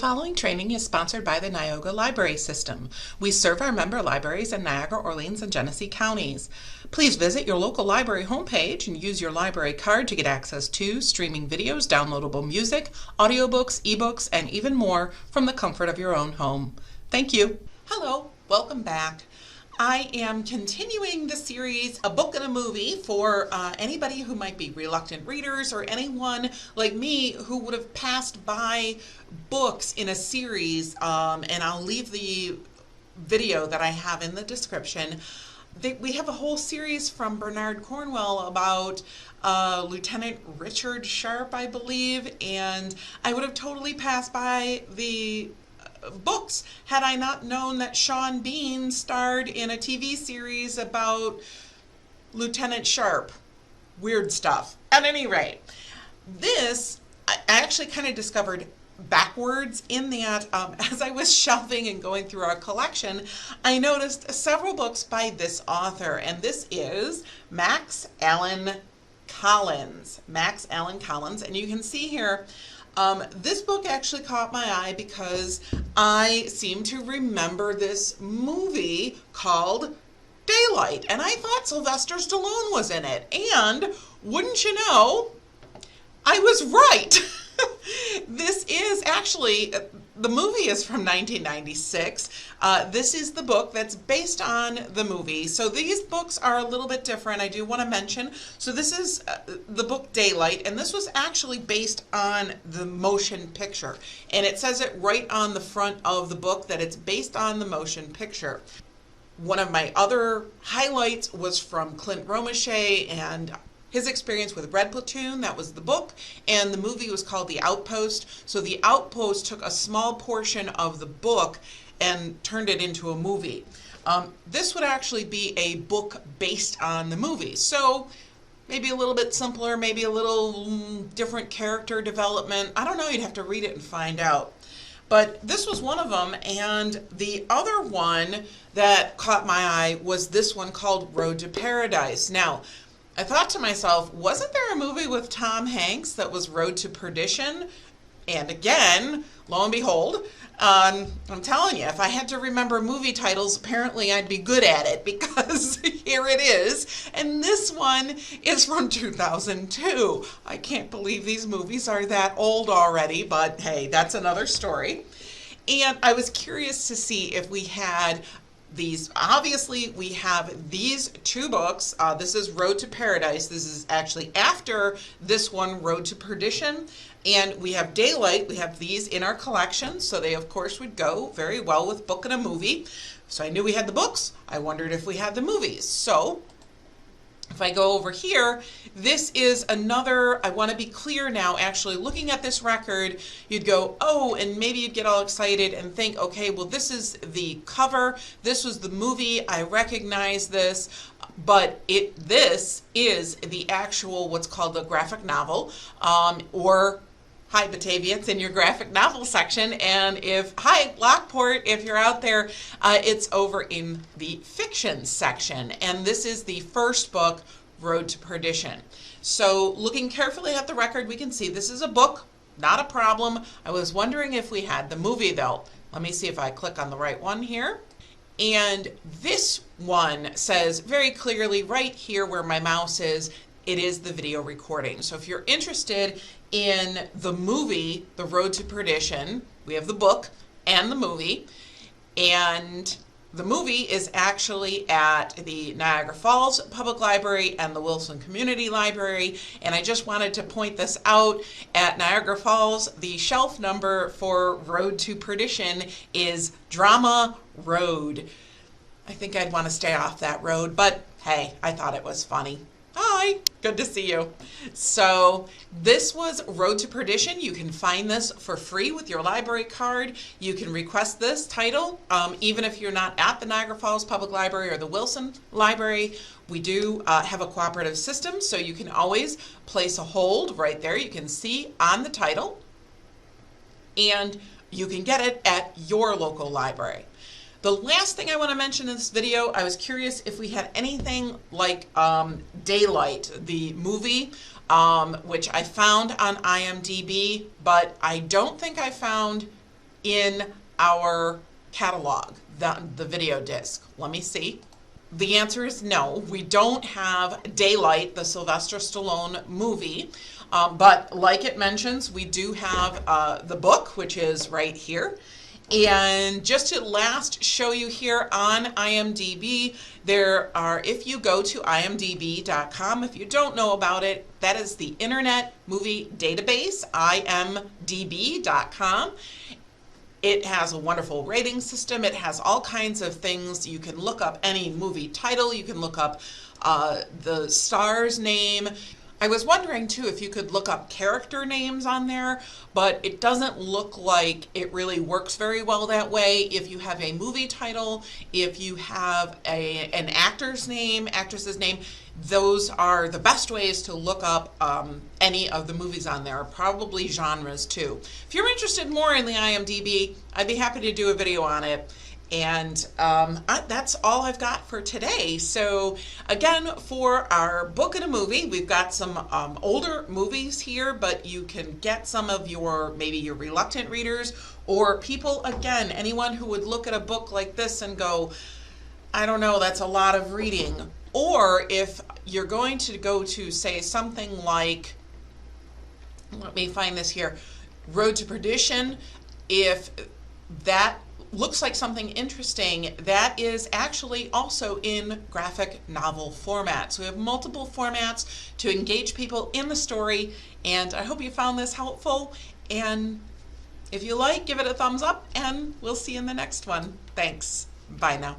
following training is sponsored by the Niagara Library System. We serve our member libraries in Niagara, Orleans, and Genesee counties. Please visit your local library homepage and use your library card to get access to streaming videos, downloadable music, audiobooks, ebooks, and even more from the comfort of your own home. Thank you. Hello, welcome back. I am continuing the series, A Book and a Movie, for anybody who might be reluctant readers or anyone like me who would have passed by books in a series, and I'll leave the video that I have in the description. We have a whole series from Bernard Cornwell about Lieutenant Richard Sharp, I believe, and I would have totally passed by the books had I not known that Sean Bean starred in a TV series about Lieutenant Sharp. Weird stuff. At any rate, this I actually kind of discovered backwards in that as I was shelving and going through our collection, I noticed several books by this author, and this is Max Allan Collins. Max Allan Collins, and you can see here this book actually caught my eye because I seem to remember this movie called Daylight, and I thought Sylvester Stallone was in it, and wouldn't you know, I was right. This is actually, the movie is from 1996. This is the book that's based on the movie. So these books are a little bit different, I do want to mention. So this is the book Daylight, and this was actually based on the motion picture. And it says it right on the front of the book that it's based on the motion picture. One of my other highlights was from Clint Romeshay and his experience with Red Platoon. That was the book, and the movie was called The Outpost. So The Outpost took a small portion of the book and turned it into a movie. This would actually be a book based on the movie. So maybe a little bit simpler, maybe a little different character development. I don't know, you'd have to read it and find out. But this was one of them, and the other one that caught my eye was this one called Road to Paradise. Now, I thought to myself, wasn't there a movie with Tom Hanks that was Road to Perdition? And again, lo and behold, I'm telling you, if I had to remember movie titles, apparently I'd be good at it, because here it is. And this one is from 2002. I can't believe these movies are that old already, but hey, that's another story. And I was curious to see if we had these. Obviously, we have these two books. This is Road to Paradise. This is actually after this one, Road to Perdition. And we have Daylight. We have these in our collection, so they of course would go very well with book and a movie. So I knew we had the books. I wondered if we had the movies. So if I go over here, this is another, I want to be clear now, actually looking at this record, you'd go, oh, and maybe you'd get all excited and think, okay, well, this is the cover, this was the movie, I recognize this, but this is the actual, what's called a graphic novel, or hi, Batavia, it's in your graphic novel section, and hi, Lockport, if you're out there, it's over in the fiction section, and this is the first book, Road to Perdition. So looking carefully at the record, we can see this is a book, not a problem. I was wondering if we had the movie, though. Let me see if I click on the right one here. And this one says very clearly right here where my mouse is, it is the video recording. So if you're interested in the movie, The Road to Perdition, we have the book and the movie, and the movie is actually at the Niagara Falls Public Library and the Wilson Community Library, and I just wanted to point this out. At Niagara Falls, the shelf number for Road to Perdition is Drama Road. I think I'd want to stay off that road, but hey, I thought it was funny. Hi, good to see you. So this was Road to Perdition. You can find this for free with your library card. You can request this title, even if you're not at the Niagara Falls Public Library or the Wilson Library. We do have a cooperative system, so you can always place a hold right there. You can see on the title, and you can get it at your local library. The last thing I want to mention in this video, I was curious if we had anything like Daylight, the movie, which I found on IMDb, but I don't think I found in our catalog, the video disc? Let me see. The answer is no. We don't have Daylight, the Sylvester Stallone movie. But like it mentions, we do have the book, which is right here. And just to last show you here on IMDb, there are, if you go to imdb.com, if you don't know about it, that is the Internet Movie Database, imdb.com. It has a wonderful rating system. It has all kinds of things. You can look up any movie title. You can look up the star's name. I was wondering too if you could look up character names on there, but it doesn't look like it really works very well that way. If you have a movie title, if you have an actor's name, actress's name, those are the best ways to look up any of the movies on there, probably genres too. If you're interested more in the IMDb, I'd be happy to do a video on it. And that's all I've got for today. So again, for our book and a movie, we've got some older movies here, but you can get some of maybe your reluctant readers or people, again, anyone who would look at a book like this and go, I don't know, that's a lot of reading. Or if you're going to go to, say, something like, let me find this here, Road to Perdition, if that looks like something interesting, that is actually also in graphic novel format. So we have multiple formats to engage people in the story, and I hope you found this helpful. And if you like, give it a thumbs up, and we'll see you in the next one. Thanks. Bye now.